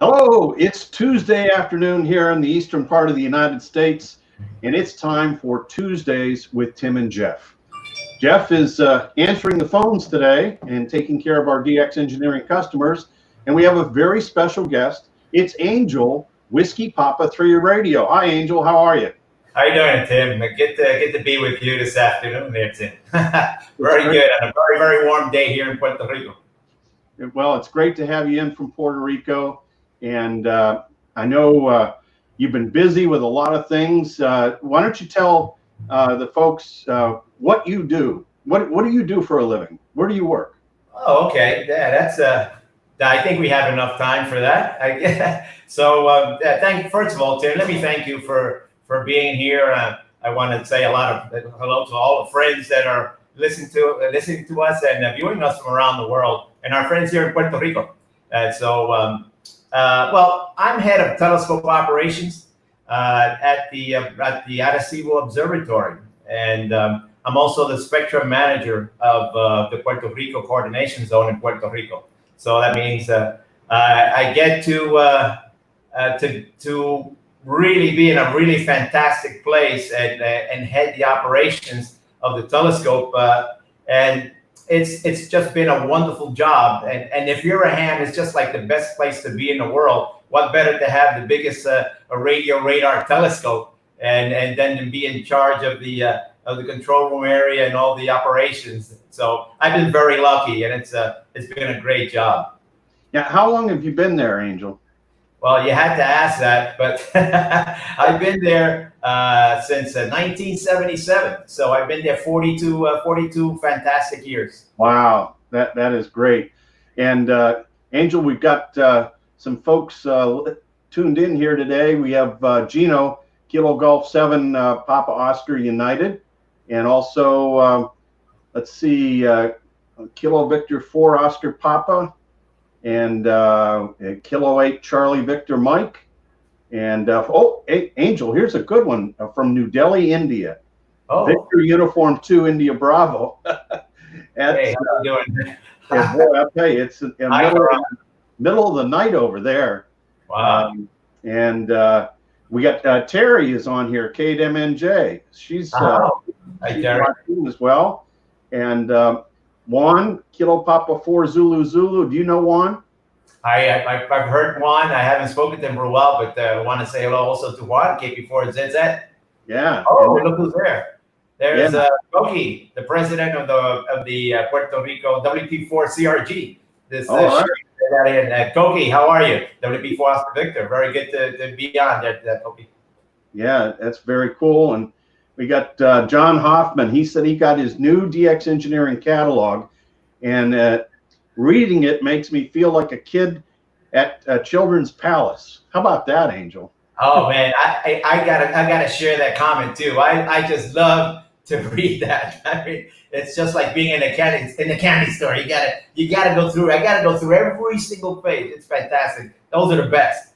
Hello, it's Tuesday afternoon here in the eastern part of the United States, and it's time for Tuesdays with Tim and Jeff. Jeff is answering the phones today and taking care of our DX Engineering customers, and we have a very special guest. It's Angel, Whiskey Papa 3 Radio. Hi, Angel. How are you? How you doing, Tim? Good to be with you this afternoon, there, Tim. It's Very great. good, and a very warm day here in Puerto Rico. Well, it's great to have you in from Puerto Rico, and I know you've been busy with a lot of things. Why don't you tell the folks what you do? What do you do for a living? Where do you work? Oh, okay. Yeah, that's. I think we have enough time for that. First of all, Tim, let me thank you for being here. I want to say a lot of hello to all the friends that are listening to us and viewing us from around the world, and our friends here in Puerto Rico. Well, I'm head of telescope operations at the Arecibo Observatory, and I'm also the spectrum manager of the Puerto Rico coordination zone in Puerto Rico. So that means I get to really be in a really fantastic place and head the operations of the telescope. And it's just been a wonderful job. And if you're a ham, it's just like the best place to be in the world. What better to have the biggest radio radar telescope and then to be in charge of the control room area and all the operations. So I've been very lucky, and it's been a great job. Yeah, how long have you been there, Angel? Well, you had to ask that, but I've been there since 1977. So I've been there 42 fantastic years. Wow, that is great. And Angel, we've got some folks tuned in here today. We have Gino, Kilo Golf 7, Papa Oscar United, and also let's see, Kilo Victor 4, Oscar Papa, and Kilo 8, Charlie Victor Mike. And Angel, here's a good one from New Delhi, India. Oh, Victor Uniform 2, India Bravo. hey, how you doing? Yeah, boy, I'll tell you, it's in the middle of the night over there. Wow. And we got Terry is on here, KMNJ. She's Hi, she's Terry. watching as well. And Juan, Kilo Papa 4 Zulu Zulu. Do you know Juan? I've heard Juan. I haven't spoken to him for a while, but I want to say hello also to Juan, KP4ZZ. Yeah. Oh, look who's there. There's Yeah. Koki, the president of the Puerto Rico WP4 CRG. This All right. Koki, how are you? WP4 Oscar Victor. Very good to be on there, Koki. Yeah, that's very cool. And we got John Hoffman. He said he got his new DX Engineering catalog, and reading it makes me feel like a kid at a Children's Palace. How about that, Angel? Oh man, I gotta share that comment too. I just love to read that. I mean, it's just like being in a candy store. You gotta go through. I gotta go through every single page. It's fantastic. Those are the best.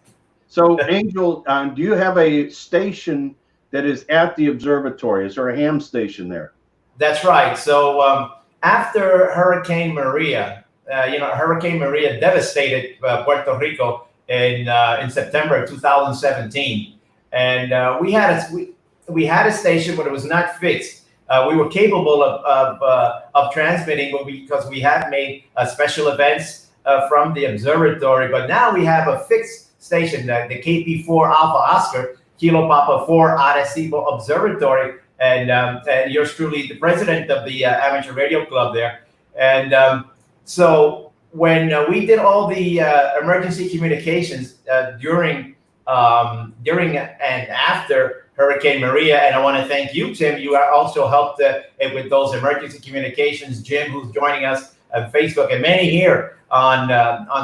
So, Angel, do you have a station that is at the observatory? Is there a ham station there? That's right. So after Hurricane Maria, Hurricane Maria devastated Puerto Rico in September of 2017, and we had a station, but it was not fixed. We were capable of transmitting because we had made special events from the observatory, but now we have a fixed station, the KP4 Alpha Oscar Kilo Papa 4 Arecibo Observatory, and yours truly, the president of the Amateur Radio Club there. And so when we did all the emergency communications during and after Hurricane Maria, and I want to thank you, Tim. You also helped with those emergency communications. Jim, who's joining us on Facebook, and many here on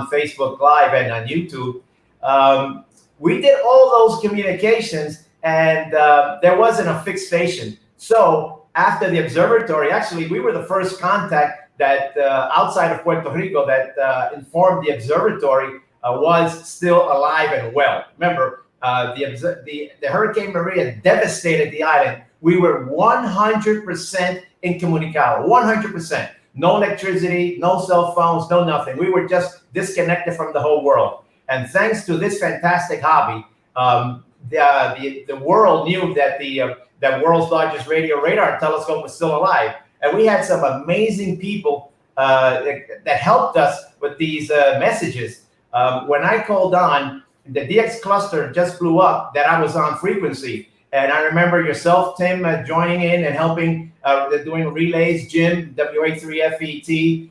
Facebook Live and on YouTube. We did all those communications, and there wasn't a fixed station. So after the observatory, actually, we were the first contact that outside of Puerto Rico that informed the observatory was still alive and well. Remember, the Hurricane Maria devastated the island. We were 100% incommunicado, 100%. No electricity, no cell phones, no nothing. We were just disconnected from the whole world. And thanks to this fantastic hobby, the world knew that the world's largest radio radar telescope was still alive. And we had some amazing people that helped us with these messages. When I called on, the DX cluster just blew up that I was on frequency. And I remember yourself, Tim, joining in and helping, doing relays, Jim, WA3FET.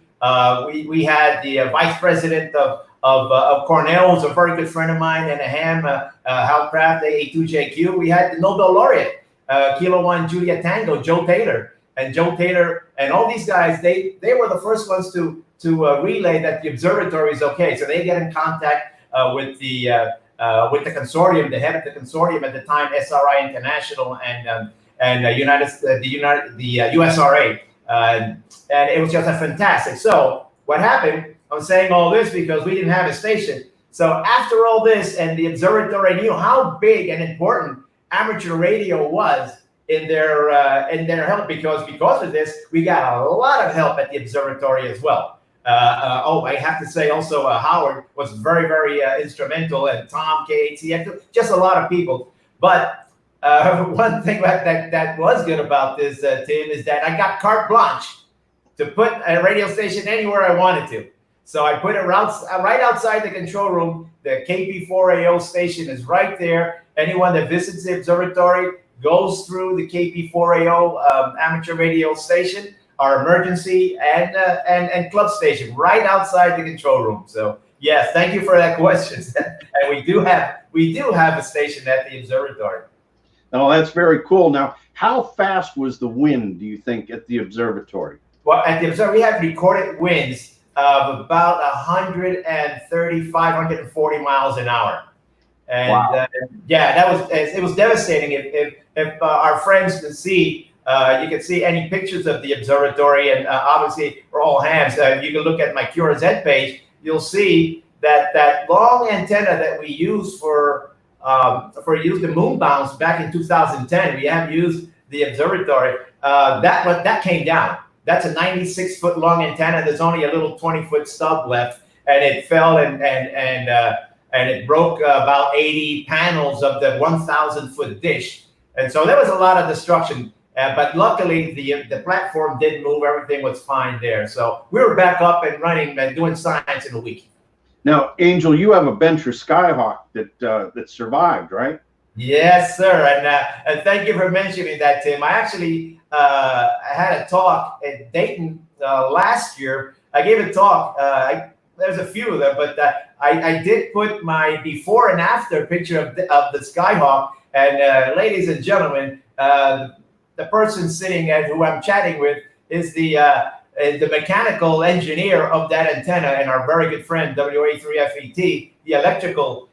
We had the vice president of Cornell, who's a very good friend of mine, and a ham, Hal Craft, AA2JQ. We had the Nobel laureate, Kilo 1 Julia Tango, Joe Taylor. And Joe Taylor and all these guys, they were the first ones to relay that the observatory is okay. So they get in contact with the consortium, the head of the consortium at the time, SRI International and the USRA, and it was just a fantastic. So what happened? I'm saying all this because we didn't have a station. So after all this, and the observatory knew how big and important amateur radio was in their help, because of this, we got a lot of help at the observatory as well. I have to say also Howard was very, very instrumental, and Tom, KATX, just a lot of people. But one thing that was good about this, Tim, is that I got carte blanche to put a radio station anywhere I wanted to. So I put it right outside the control room. The KP4AO station is right there. Anyone that visits the observatory goes through the KP4AO amateur radio station, our emergency and club station, right outside the control room. So yes, thank you for that question. And we do have a station at the observatory. Oh, that's very cool. Now, how fast was the wind, do you think, at the observatory? Well, at the observatory, we had recorded winds of about 135, 140 miles an hour. And wow. Yeah, it was devastating. If our friends could see, you can see any pictures of the observatory, and obviously we're all hams. You can look at my QRZ page. You'll see that long antenna that we used for the moon bounce back in 2010. We have used the observatory. That came down. That's a 96-foot long antenna. There's only a little 20-foot stub left, and it fell and it broke about 80 panels of the 1,000-foot dish. And so there was a lot of destruction. But luckily, the platform didn't move. Everything was fine there. So we were back up and running and doing science in a week. Now, Angel, you have a Venture Skyhawk that survived, right? Yes, sir. And thank you for mentioning that, Tim. I actually I had a talk at Dayton last year. I gave a talk. There's a few of them, but I did put my before and after picture of the Skyhawk. And ladies and gentlemen, the person sitting at who I'm chatting with is the mechanical engineer of that antenna, and our very good friend WA3FET, the electrical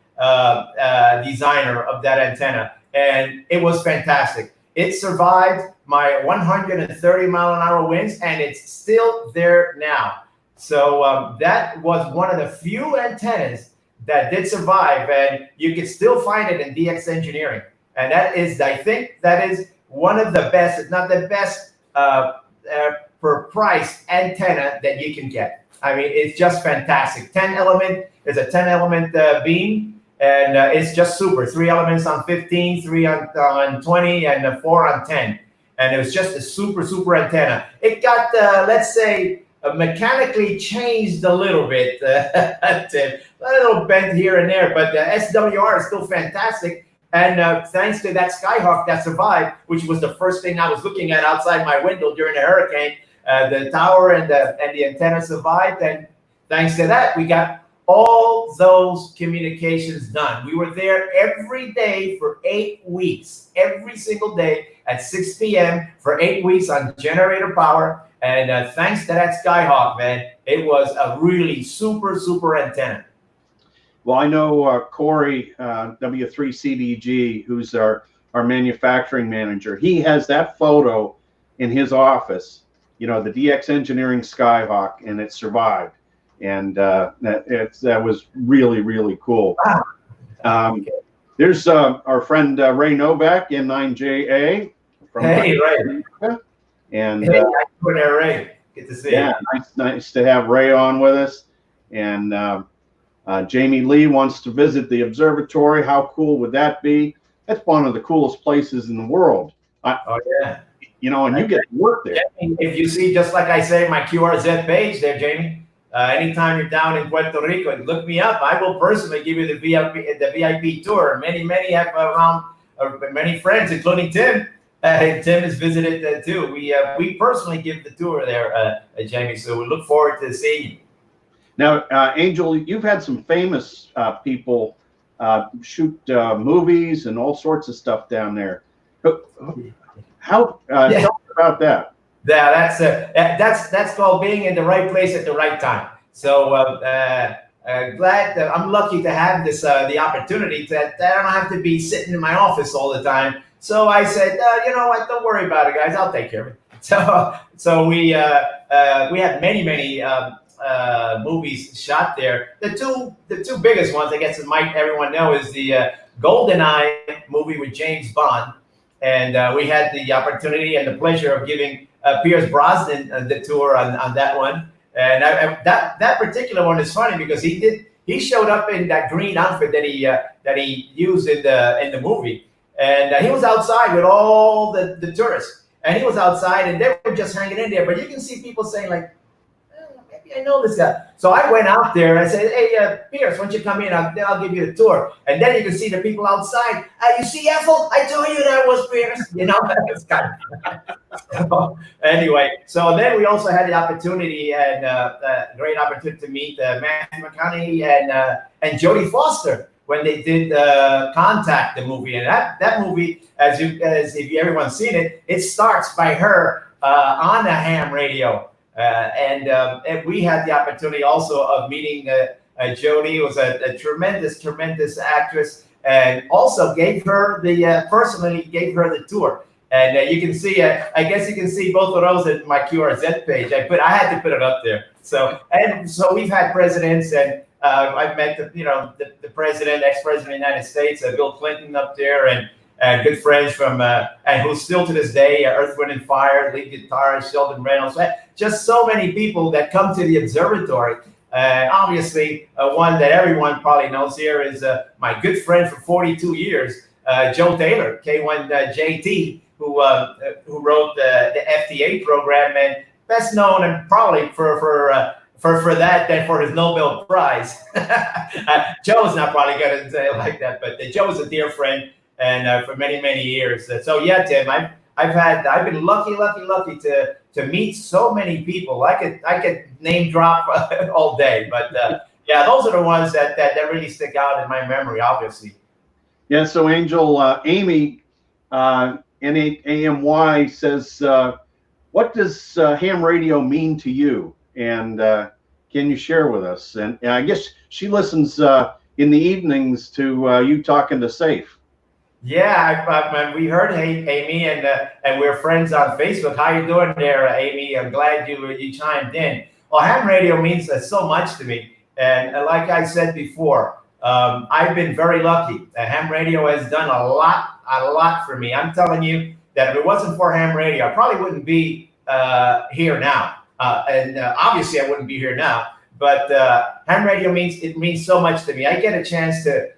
designer of that antenna. And it was fantastic. It survived my 130 mile an hour winds, and it's still there now. So that was one of the few antennas that did survive, and you can still find it in DX Engineering. And that is, I think that is one of the best, if not the best, per price antenna that you can get. I mean, it's just fantastic. 10 element is a 10 element beam, and it's just super. 3 elements on 15, 3 on 20, and 4 on 10. And it was just a super, super antenna. It got, let's say, mechanically changed a little bit, a little bent here and there, but the SWR is still fantastic. And thanks to that Skyhawk that survived, which was the first thing I was looking at outside my window during the hurricane, the tower and the antenna survived. And thanks to that, we got all those communications done. We were there every day for 8 weeks, every single day at 6 p.m. for 8 weeks on generator power. And thanks to that Skyhawk, man, it was a really super, super antenna. Well, I know Corey, W3CDG, who's our manufacturing manager. He has that photo in his office, you know, the DX Engineering Skyhawk, and it survived. And that was really, really cool. Wow. There's our friend Ray Novak, N9JA. Hey, Ray. And hey, Ray. Good to see you. Yeah, nice to have Ray on with us. And Jamie Lee wants to visit the observatory. How cool would that be? That's one of the coolest places in the world. Oh yeah. And you get to work there. If you see, just like I say, my QRZ page there, Jamie, anytime you're down in Puerto Rico, look me up. I will personally give you the VIP tour. Many have around, many friends, including Tim. Tim has visited too. We personally give the tour there, Jamie. So we look forward to seeing you. Now, Angel, you've had some famous people shoot movies and all sorts of stuff down there. How tell me about that? Yeah, that's called being in the right place at the right time. So glad that I'm lucky to have this the opportunity that I don't have to be sitting in my office all the time. So I said, you know what? Don't worry about it, guys. I'll take care of it. So we had many movies shot there. The two biggest ones, I guess, everyone know, is the GoldenEye movie with James Bond. And we had the opportunity and the pleasure of giving Pierce Brosnan the tour on that one. And that particular one is funny because he showed up in that green outfit that he used in the movie, and he was outside with all the tourists, and he was outside, and they were just hanging in there. But you can see people saying like, maybe I know this guy. So I went out there and I said, hey, Pierce, why don't you come in? I'll give you the tour. And then you can see the people outside. You see Ethel? I told you that was Pierce. It's kind of so, anyway. So then we also had the opportunity and great opportunity to meet Matthew McConaughey and Jodie Foster when they did Contact, the movie. And that movie, as if everyone's seen it, it starts by her on the ham radio. And we had the opportunity also of meeting Jodie, who was a tremendous actress, and also gave her personally gave her the tour. And you can see, I guess you can see both of those at my QRZ page. I had to put it up there. So we've had presidents, and I've met the president, ex-president of the United States, Bill Clinton, up there, and good friends from, and who's still to this day, Earth, Wind and Fire, lead guitarist Sheldon Reynolds. Just so many people that come to the observatory. Obviously, one that everyone probably knows here is my good friend for 42 years, Joe Taylor, K1JT, who wrote the FDA program, and best known and probably for that than for his Nobel Prize. Joe's not probably going to say it like that, but Joe's a dear friend. And for many years. So yeah, Tim, I've been lucky to meet so many people. I could name drop all day, but yeah, those are the ones that really stick out in my memory, obviously. Yeah. So Angel, Amy, NAMY says, what does ham radio mean to you? And can you share with us? And I guess she listens in the evenings to you talking to Safe. Yeah, we heard Amy, and we're friends on Facebook. How you doing there, Amy? I'm glad you chimed in. Well, ham radio means so much to me, and like I said before, I've been very lucky. Ham radio has done a lot for me. I'm telling you that if it wasn't for ham radio, I probably wouldn't be here now, and obviously I wouldn't be here now. But ham radio means so much to me. I get a chance to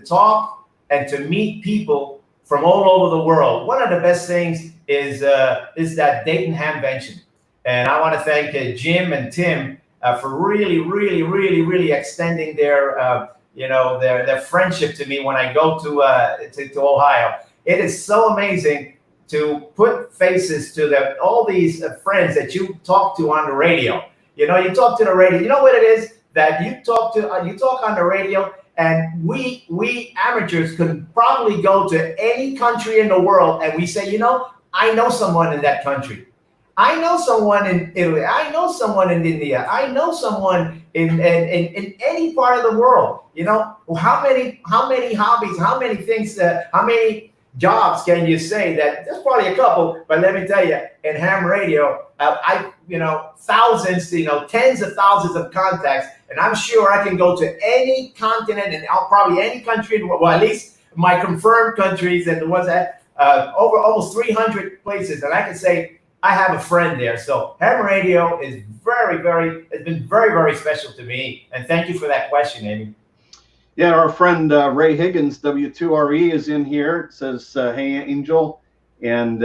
talk and to meet people from all over the world. One of the best things is that Dayton Hamvention. And I want to thank Jim and Tim for really extending their their friendship to me when I go to Ohio. It is so amazing to put faces to all these friends that you talk to on the radio. You talk to the radio. You know what it is that you talk on the radio. And we amateurs could probably go to any country in the world and we say, I know someone in that country. I know someone in Italy. I know someone in India. I know someone in any part of the world. How many hobbies, how many things, how many jobs can you say that? There's probably a couple, but let me tell you, in ham radio, thousands, tens of thousands of contacts. And I'm sure I can go to any continent and probably any country, well, at least my confirmed countries and the ones that over almost 300 places. And I can say I have a friend there. So ham radio is it's been very, very special to me. And thank you for that question, Amy. Yeah, our friend Ray Higgins, W2RE, is in here. It says, hey, Angel. And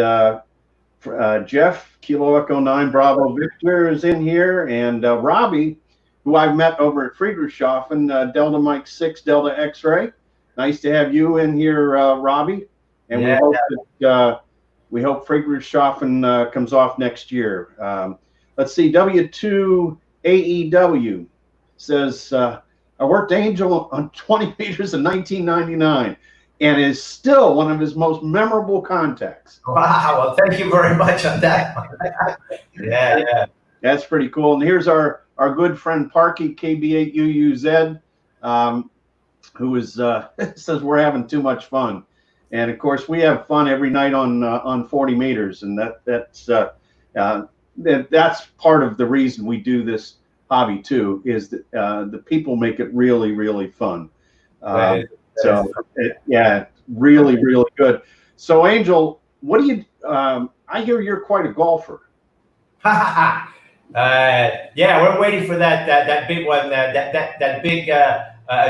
Jeff, Kilo Echo 9 Bravo Victor is in here. And Robbie, who I've met over at Friedrichshafen, Delta Mike 6 Delta X-Ray. Nice to have you in here, Robbie. And we hope that we hope Friedrichshafen comes off next year. Let's see, W2AEW says, I worked Angel on 20 meters in 1999 and is still one of his most memorable contacts. Wow, well, thank you very much on that one. Yeah. That's pretty cool. And here's our good friend Parky, KB8UUZ, who is says we're having too much fun. And of course, we have fun every night on 40 meters, and that's part of the reason we do this hobby too, is that the people make it really, really fun. Really, really good. So Angel, what do you I hear you're quite a golfer. Yeah, we're waiting for that big one, that big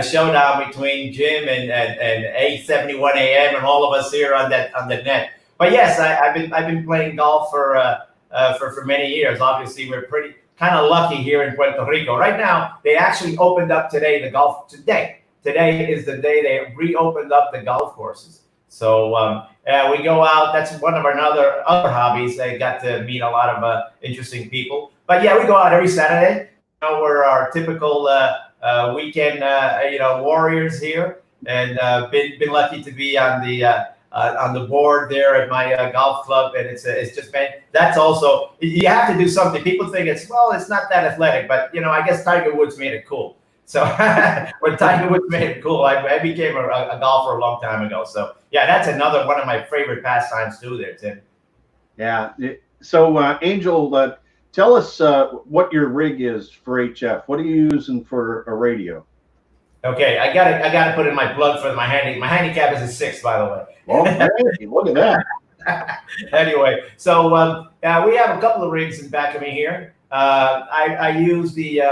showdown between Jim and 871 AM and all of us here on the net. But yes, I've been playing golf for many years. Obviously, we're pretty kind of lucky here in Puerto Rico. Right now, they actually opened up today the golf today. Today is the day they reopened up the golf courses. So we go out. That's one of our other hobbies. I got to meet a lot of interesting people. But yeah, we go out every Saturday. We're our typical weekend, warriors here, and been lucky to be on the board there at my golf club, and it's just been, that's also, you have to do something. People think it's not that athletic, but I guess Tiger Woods made it cool. So when Tiger Woods made it cool, I became a golfer a long time ago. So yeah, that's another one of my favorite pastimes too there, Tim. Yeah. So Angel, tell us what your rig is for HF. What are you using for a radio? Okay, I gotta put in my plug for my handicap is a 6, by the way. Well, hey, look at that. Anyway, so we have a couple of rigs in back of me here. I use the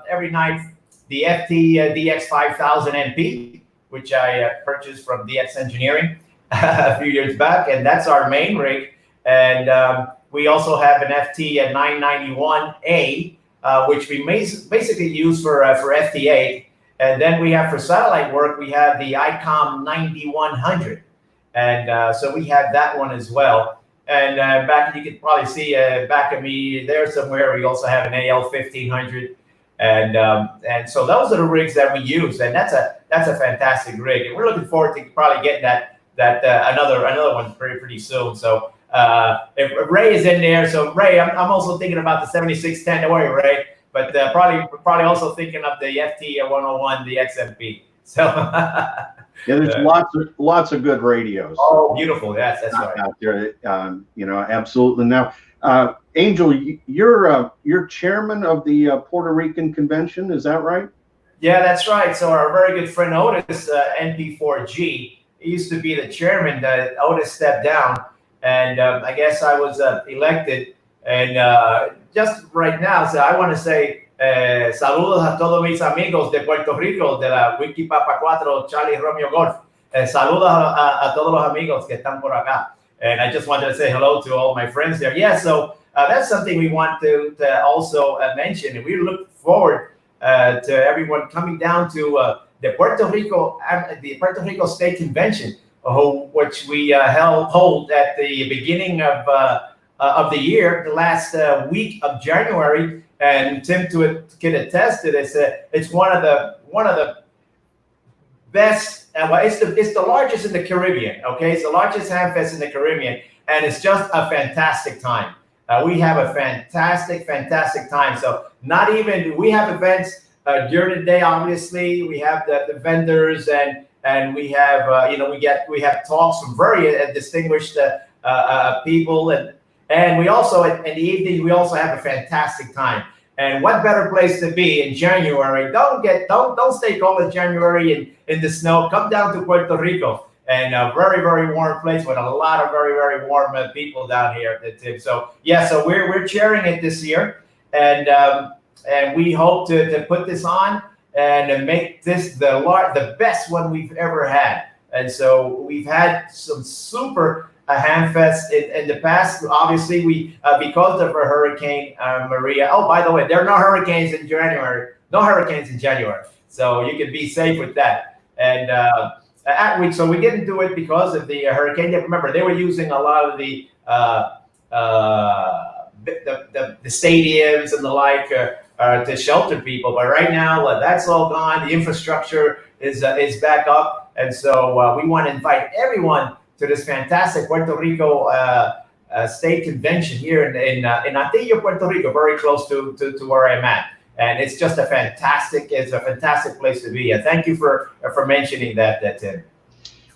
every night the FT DX5000 MP, which I purchased from DX Engineering a few years back, and that's our main rig. And we also have an FT at 991A, which we basically use for FT8. And then we have for satellite work, we have the ICOM 9100. And so we have that one as well. And back, you can probably see back of me there somewhere, we also have an AL 1500. And so those are the rigs that we use. And that's a fantastic rig. And we're looking forward to probably getting that another one pretty soon. So if Ray is in there, so Ray, I'm also thinking about the 7610. Don't worry, Ray. But probably also thinking of the FT101, the XMP. So yeah, there's lots of good radios. Oh, beautiful! Yes, that's right. Out there, absolutely. Now, Angel, you're chairman of the Puerto Rican Convention, is that right? Yeah, that's right. So our very good friend Otis, NP4G, he used to be the chairman. Otis stepped down, and I guess I was elected. And just right now, so I want to say saludos a todos mis amigos de Puerto Rico, de la Wiki Papa 4, Charlie Romeo Golf. Saludos a todos los amigos que están por acá. And I just wanted to say hello to all my friends there. Yeah, so that's something we want to also mention. And we look forward to everyone coming down to the Puerto Rico State Convention, which we hold at the beginning of the year, the last week of January, and Tim can attest to this. It's one of the best. It's the largest in the Caribbean. Okay, it's the largest ham fest in the Caribbean, and it's just a fantastic time. We have a fantastic time. So we have events during the day. Obviously, we have the vendors and we have we have talks from very distinguished people and we also, in the evening, we also have a fantastic time. And what better place to be in January? Don't stay cold in January in the snow. Come down to Puerto Rico and a very, very warm place with a lot of very, very warm people down here. So yeah, so we're chairing it this year, and we hope to put this on and make this the best one we've ever had. And so we've had some super ham fest in the past. Obviously, we because of Hurricane Maria. Oh, by the way, there are no hurricanes in January. No hurricanes in January, so you can be safe with that. And so we didn't do it because of the hurricane. Remember, they were using a lot of the stadiums and the like to shelter people. But right now, that's all gone. The infrastructure is back up, and so we want to invite everyone to this fantastic Puerto Rico state convention here in Atillo, Puerto Rico, very close to where I'm at. And it's just a fantastic place to be. And thank you for mentioning that, Tim.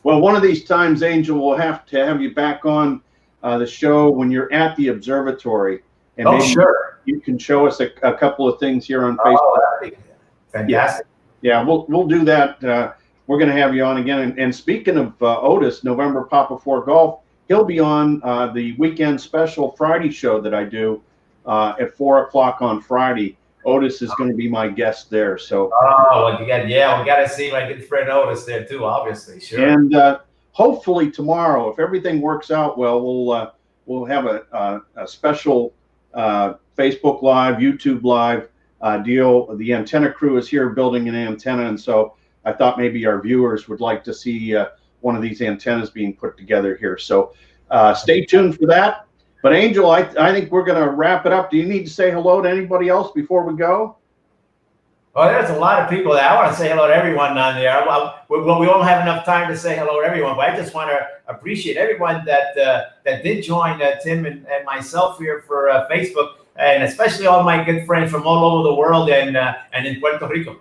Well, one of these times, Angel, we'll have to have you back on the show when you're at the observatory. And maybe sure. You can show us a couple of things here on Facebook. Oh, that'd be fantastic. Yeah, we'll do that. We're going to have you on again. And speaking of Otis, November Papa 4 Golf, he'll be on the weekend special Friday show that I do at 4 o'clock on Friday. Otis is going to be my guest there. So we got to see my good friend Otis there too, obviously. Sure. And hopefully tomorrow, if everything works out well, we'll have a special Facebook Live, YouTube Live deal. The antenna crew is here building an antenna, and so I thought maybe our viewers would like to see one of these antennas being put together here. So stay tuned for that. But Angel, I think we're going to wrap it up. Do you need to say hello to anybody else before we go? Well, there's a lot of people that I want to say hello to everyone on there. We won't have enough time to say hello to everyone, but I just want to appreciate everyone that did join Tim and myself here for Facebook, and especially all my good friends from all over the world and in Puerto Rico.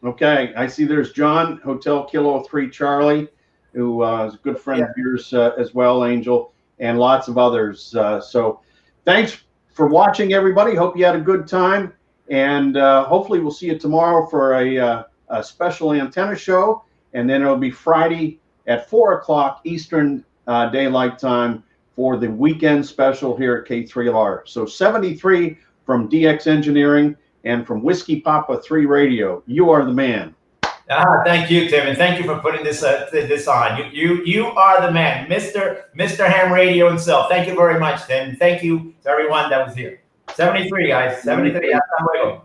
Okay, I see there's John, Hotel Kilo 3 Charlie, who is a good friend of yours as well, Angel, and lots of others. So thanks for watching, everybody. Hope you had a good time. And hopefully we'll see you tomorrow for a special antenna show. And then it'll be Friday at 4 o'clock Eastern Daylight Time for the weekend special here at K3LR. So 73 from DX Engineering and from Whiskey Papa 3 Radio. You are the man. Thank you, Tim, and thank you for putting this on. You are the man, Mr. Ham Radio himself. Thank you very much, Tim. Thank you to everyone that was here. 73, guys. 73. Hasta luego.